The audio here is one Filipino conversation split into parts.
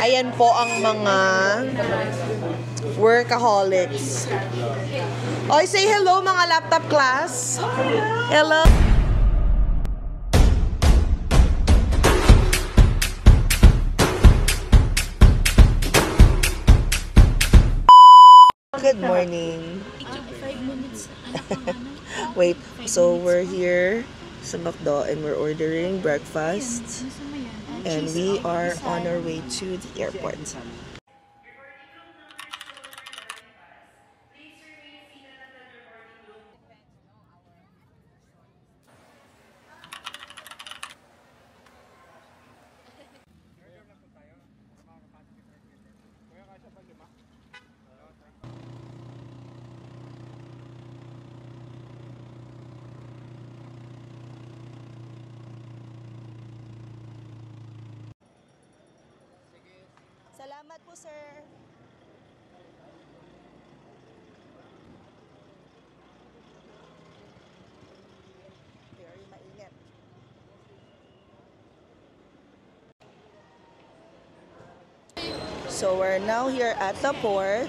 Ayan po ang mga workaholics. Oy, say hello mga laptop class. Hello. Good morning. 5 minutes. Wait, so we're here sa McDo and we're ordering breakfast. And we are on our way to the airport. Salamat po, sir. Very mainit. So we're now here at the port.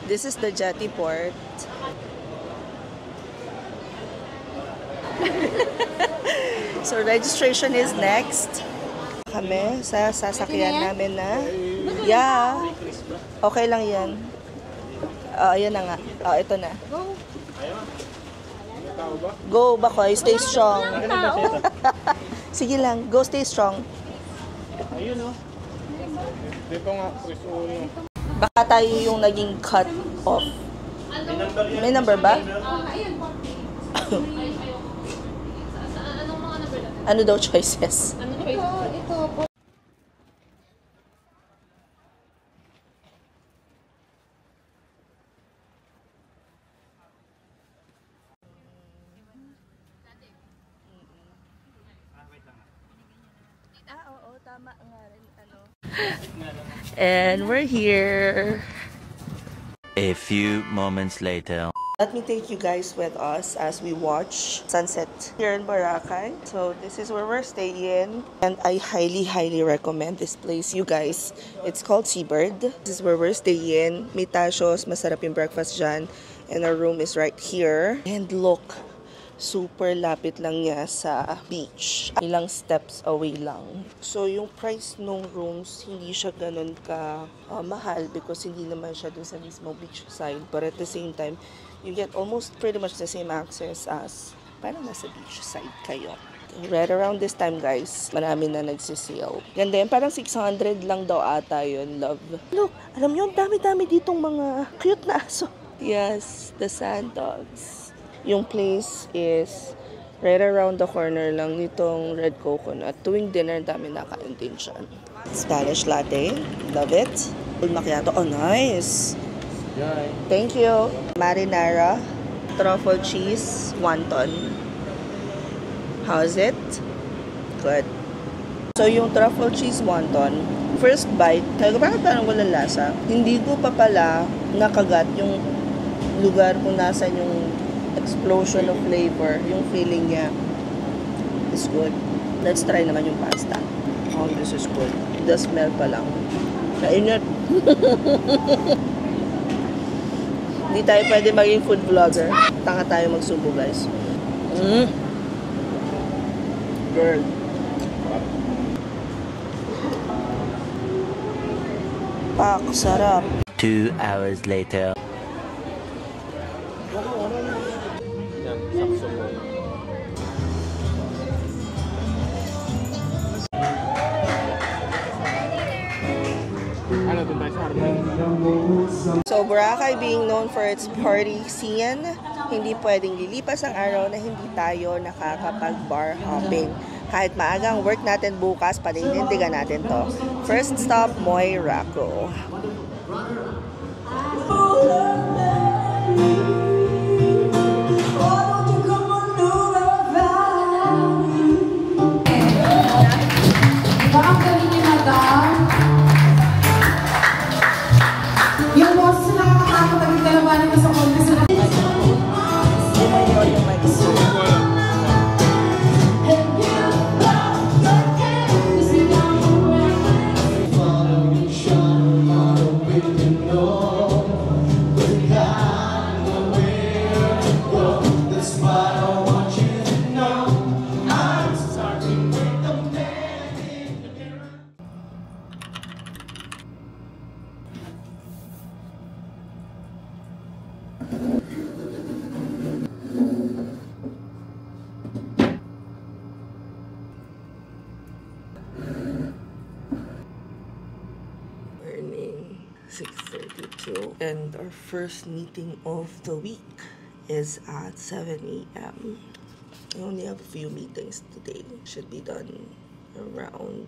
This is the jetty port. So registration is next. Kami sa sasakyan namin na. Yeah. Okay lang yan. Ayan na nga. Ito na. Go, Bakoy. Stay strong. Sige lang. Go, stay strong. Ayun o. Dito nga, Chris Uno. Baka tayo yung naging cut off. May number ba? Ano daw choices? Ito. Oo, tama nga rin. And we're here. A few moments later. Let me take you guys with us as we watch sunset here in Boracay. So this is where we're staying, and I highly recommend this place, you guys. It's called Seabird. This is where we're staying. May tashos, masarap yung breakfast dyan, and our room is right here. And look, super lapit lang niya sa beach. Ilang steps away lang. So yung price ng rooms, hindi siya ganun ka mahal because hindi naman siya dun sa mismo beach side. But at the same time, you get almost pretty much the same access as parang nasa beach side kayo. Right around this time, guys, marami na nagsisale. Ganda yun, parang 600 lang daw ata yun, love. Look, alam nyo, dami-dami ditong mga cute na aso. Yes, the sand dogs. Yung place is right around the corner lang nitong Red Coconut. Tuwing dinner, dami nakain din siya. Spanish latte, love it. Full macchiato, oh nice. Thank you. Marinara, truffle cheese, wonton. How's it? Good. So yung truffle cheese wonton, first bite, sabi ko, bakit parang walang lasa? Hindi ko pa pala nakagat yung lugar kung nasan yung explosion of flavor, yung feeling niya is good. Let's try naman yung pasta. Oh, this is good. The smell pa lang. Kainit. Hindi tayo pwede maging food vlogger. Tanga tayo magsubo, guys. Girl. Pak, sarap. 2 hours later. So, Boracay being known for its party scene, hindi pwedeng lilipas ang araw na hindi tayo nakakapag-bar hopping. Kahit maagang work natin bukas, paninindigan natin to. First stop, Moy Racco. Baka gawin niyo, madam. Yung boss na nakakatakot ang dalawanin ko sa contest na 6:32. And our first meeting of the week is at 7 a.m. I only have a few meetings today. Should be done around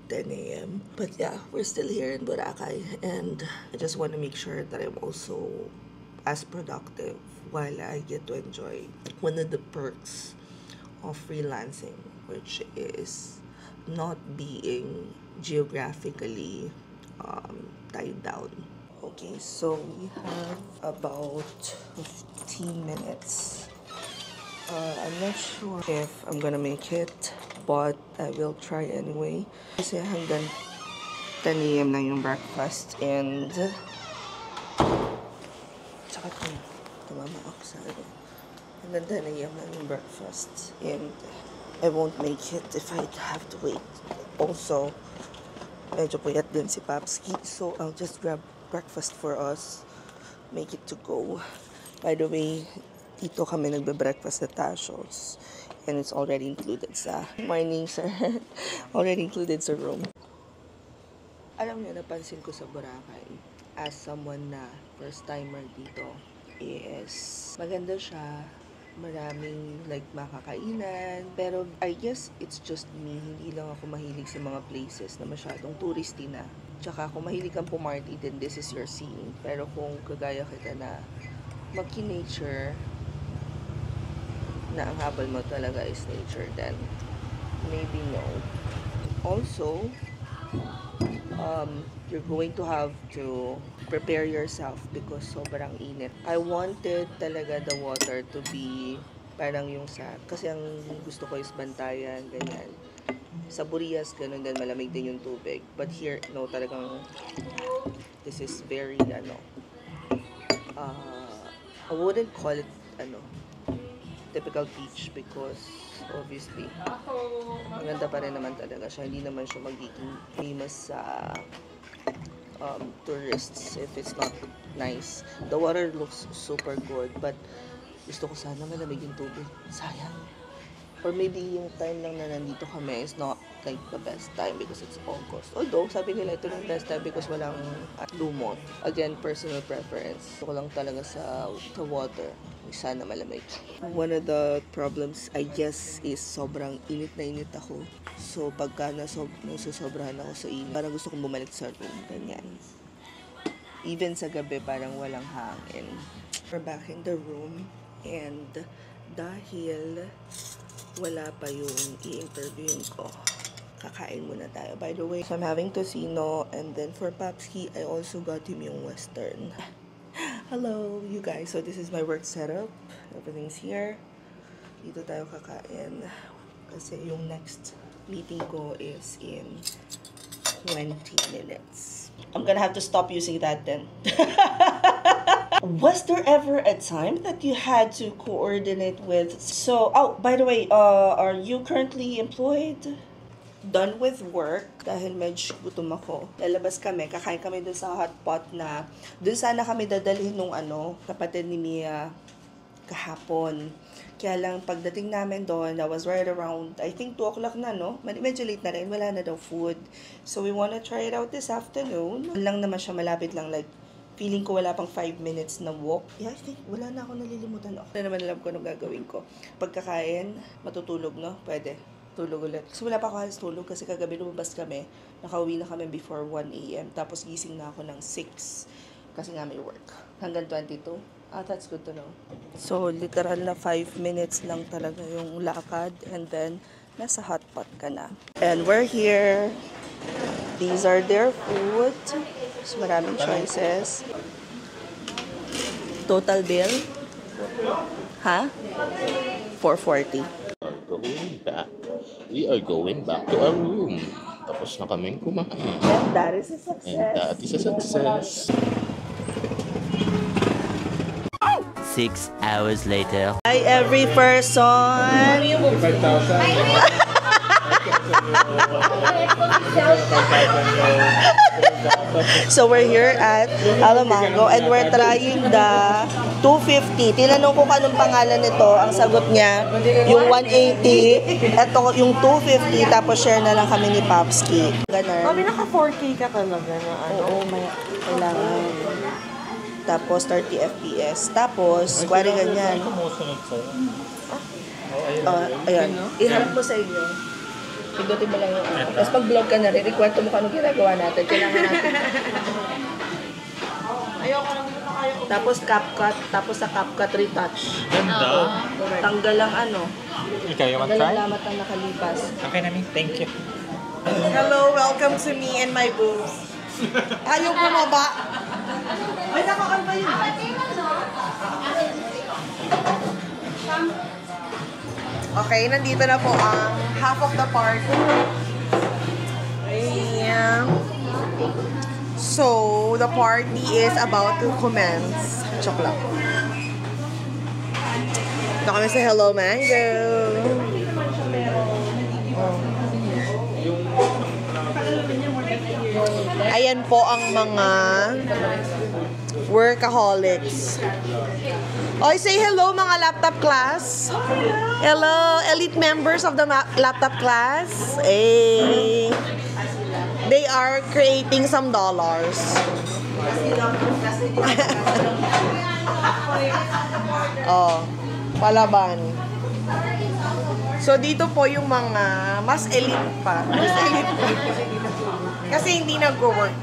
10 a.m. But yeah, we're still here in Boracay, and I just want to make sure that I'm also as productive while I get to enjoy one of the perks of freelancing, which is not being geographically tied down. Okay, so we have about 15 minutes. I'm not sure if I'm gonna make it, but I will try anyway. Kasi hanggang 10 a.m. lang yung breakfast, and tsaka tumama ako sa hanggang 10 a.m. lang yung breakfast, and I won't make it if I have to wait. Also, medyo puyat din si Papski, so I'll just grab breakfast for us, make it to go. By the way, dito kami nagbe-breakfast sa Tasho's, and it's already included sa morning, sir. Already included sa room. Alam niyo, napansin ko sa Boracay, as someone na first timer dito, is maganda siya. Maraming like makakainan, pero I guess it's just me, hindi lang ako mahilig sa mga places na masyadong touristy na. Tsaka kung mahilig kang pumarty, then this is your scene. Pero kung kagaya kita na magki-nature, na ang habal mo talaga is nature, then maybe no. Also, you're going to have to prepare yourself because sobrang init. I wanted talaga the water to be parang yung sa, kasi ang gusto ko is bantayan, ganyan. Sa Burias, ganun din, malamig din yung tubig. But here, no, talagang this is very, I wouldn't call it, typical beach because obviously, maganda pa rin naman talaga siya. Hindi naman siya magiging famous sa tourists if it's not nice. The water looks super good, but gusto ko sana malamig yung tubig. Sayang. Or maybe yung time lang na nandito kami is not like the best time because it's August. Although, sabi nila ito yung best time because walang lumot. Again, personal preference. Gusto ko lang talaga sa water. Sana malamig. One of the problems, I guess, is sobrang init na init ako. So, pagka nasusobrahan ako sa init, parang gusto kong bumalik sa room. Ganyan. Even sa gabi, parang walang hangin. We're back in the room. And dahil wala pa yung i-interviewin ko, kakain muna tayo. By the way, so I'm having tocino, and then for Papski, I also got him yung Western. Hello, you guys. So this is my work setup. Everything's here. Dito tayo kakain. Kasi yung next meeting ko is in 20 minutes. I'm gonna have to stop using that then. Was there ever a time that you had to coordinate with? So, oh, by the way, are you currently employed? Done with work, dahil medyo gutom ako. Lalabas kami, kakain kami dun sa hotpot na, dun sana kami dadalhin nung kapatid ni Mia kahapon. Kaya lang, pagdating namin doon, that was right around, I think 2 o'clock na, no? Medyo late na rin, wala na daw food. So, we wanna try it out this afternoon. Lang naman siya, malapit lang, like, feeling ko wala pang 5 minutes na walk. Yeah, I think wala na ako nalilimutan. Ako na naman alam ko anong gagawin ko. Pagkakain, matutulog, no? Pwede. Tulog ulit. Kasi wala pa ako halos tulog kasi kagabi lumabas kami. Nakauwi na kami before 1 a.m. Tapos gising na ako ng 6 kasi nga may work. Hanggang 22. That's good to know. So, literal na 5 minutes lang talaga yung lakad, and then nasa hotpot ka na. And we're here. These are their food. So, maraming choices. Total bill? Ha? 440. Going back. We are going back to our room. Tapos na kaming kumain. And that is a success. And that is a success. 6 hours later. Hi, every person. 5,000. So we're here at Alamango and we're trying the 250. Tinanong ko anong pangalan nito. Ang sagot niya, yung 180. Ito yung 250. Tapos share na lang kami ni Papski. ganun. Mami, naka 4K ka talaga na ano. Oo, may kailangan. Tapos 30 FPS. Tapos, kuwari ganyan. Ayan. I-help mo sa inyo. Pindutin mo lang yung ano. Tapos pag vlog ka na rin, ikwento mo kung anong ginagawa natin. Kailangan natin. Tapos CapCut. Tapos sa CapCut retouch. Ganda. Tanggal ang ano. Ikaw yung Tanggal ang mag-try? lamat ng nakalipas. Okay namin. Thank you. Hello, welcome to me and my boobs. Ayaw bumaba. Ay, nakakalba yun. Okay, nandito na po ang half of the party. Ayan. So, the party is about to commence. Choke lang. Ito kami sa Hello Mango. Ayan po ang mga workaholics. Oy, say hello mga laptop class. Hello, elite members of the laptop class. Hey. They are creating some dollars. Oh, palaban. So, dito po yung mga mas elite pa. Mas elite pa. Kasi hindi nag-work.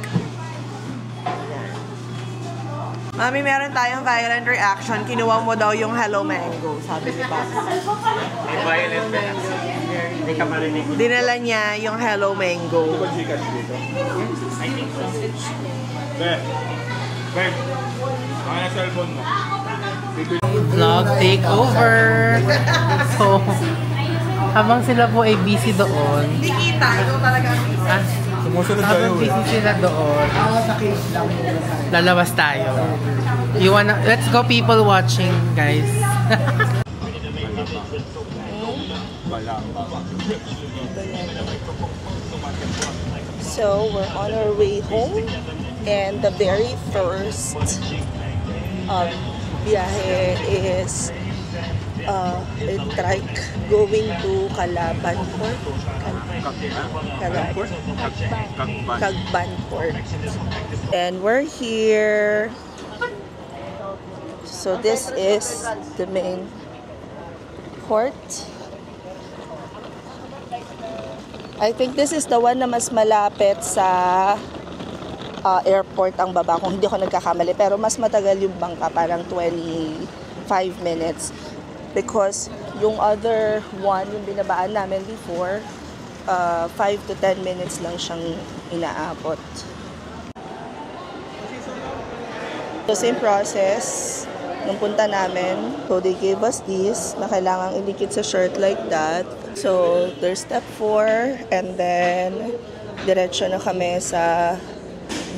Mami, meron tayong violent reaction. Kinuha mo daw yung Hello Mango. Sabi ni Papa. May violent reaction. Hindi ka marinig. Dinala niya yung Hello Mango. Gcash dito? I think so. Bert. Bert. Baka na cellphone mo. Vlog takeover. So, habang sila po ay busy doon, Hindi kita. Ikaw talaga ang isa. Sumusunod tayo. habang busy sila doon, lalabas tayo. Let's go people watching, guys. So, we're on our way home. And the very first biyahe is a trike going to Calaban Port. Cagban Port. And we're here. So this is the main port. I think this is the one na mas malapit sa airport ang baba, kung hindi ako nagkakamali. Pero mas matagal yung bangka, parang 25 minutes. Because yung other one, yung binabaan namin before, 5 to 10 minutes lang siyang inaabot. So same process nung punta namin. So they gave us this na kailangang ilikit sa shirt like that. So there's step 4 and then diretso na kami sa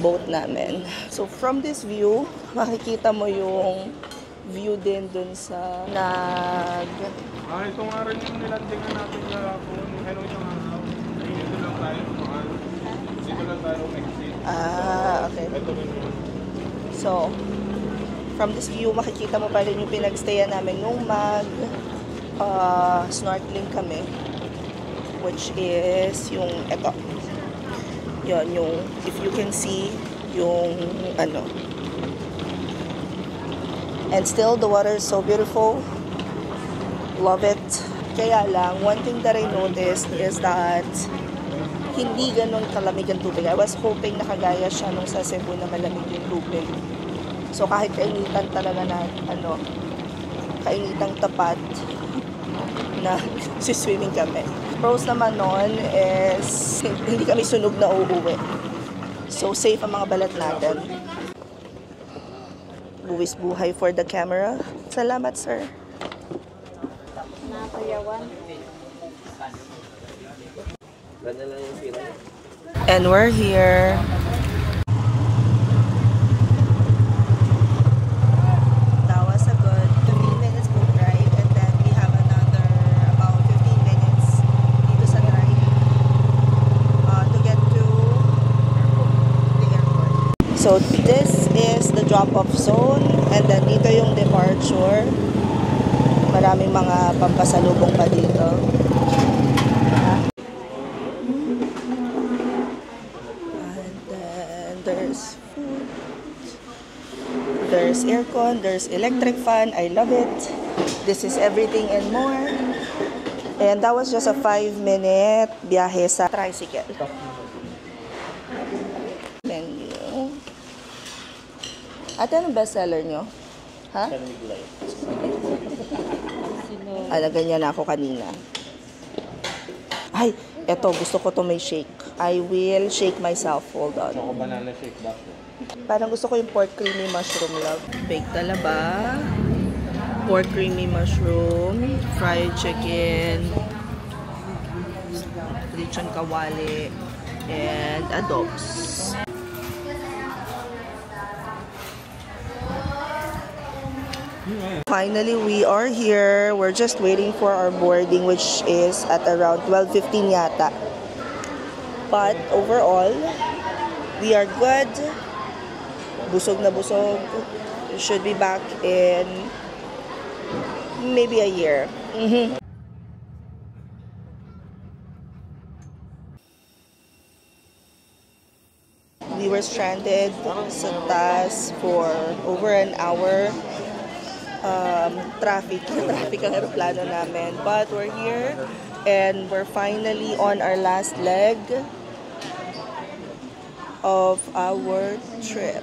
boat namin. So from this view, makikita mo yung view din dun sa Ito nga rin yung nilandingan natin kahapon. Ano isang araw. Dito lang tayo kumaan. Dito lang tayo exit. okay. Ito rin yun. So, from this view, makikita mo pa rin yung pinagstayan namin nung snorkeling kami. Which is yung eto. Yun, yung, if you can see, yung ano. And still, the water is so beautiful. Love it. Kaya lang, one thing that I noticed is that hindi ganun kalamig ang tubig. I was hoping nakagaya siya nung sa Cebu na malamig yung tubig. So kahit kainitan talaga na, kainitang tapat na swimming kami. Pros naman nun is hindi kami sunog na uuwi. So safe ang mga balat natin. Buwis buhay for the camera. Salamat, sir. And we're here. That was a good 15 minutes boat ride, and then we have another about 15 minutes dito sa drive to get to the airport. So this is the drop-off zone, and then dito yung departure. Maraming mga pampasalubong pa dito. There's food. There's aircon. There's electric fan. I love it. This is everything and more. And that was just a 5-minute biyahe sa tricycle. Menu. Ate, anong bestseller nyo? Ha? Ganyan na ako kanina. Ay, eto, gusto ko to may shake. I will shake myself. Hold on. Ako banana shake ba? Parang gusto ko yung pork creamy mushroom, love. Baked talaba, pork creamy mushroom, fried chicken, lechon kawali, and adobs. Finally, we are here. We're just waiting for our boarding, which is at around 12:15 yata. But overall, we are good. Busog na busog. Should be back in maybe a year. We were stranded sa taas for over an hour. Traffic ang aeroplano namin. But we're here and we're finally on our last leg of our trip.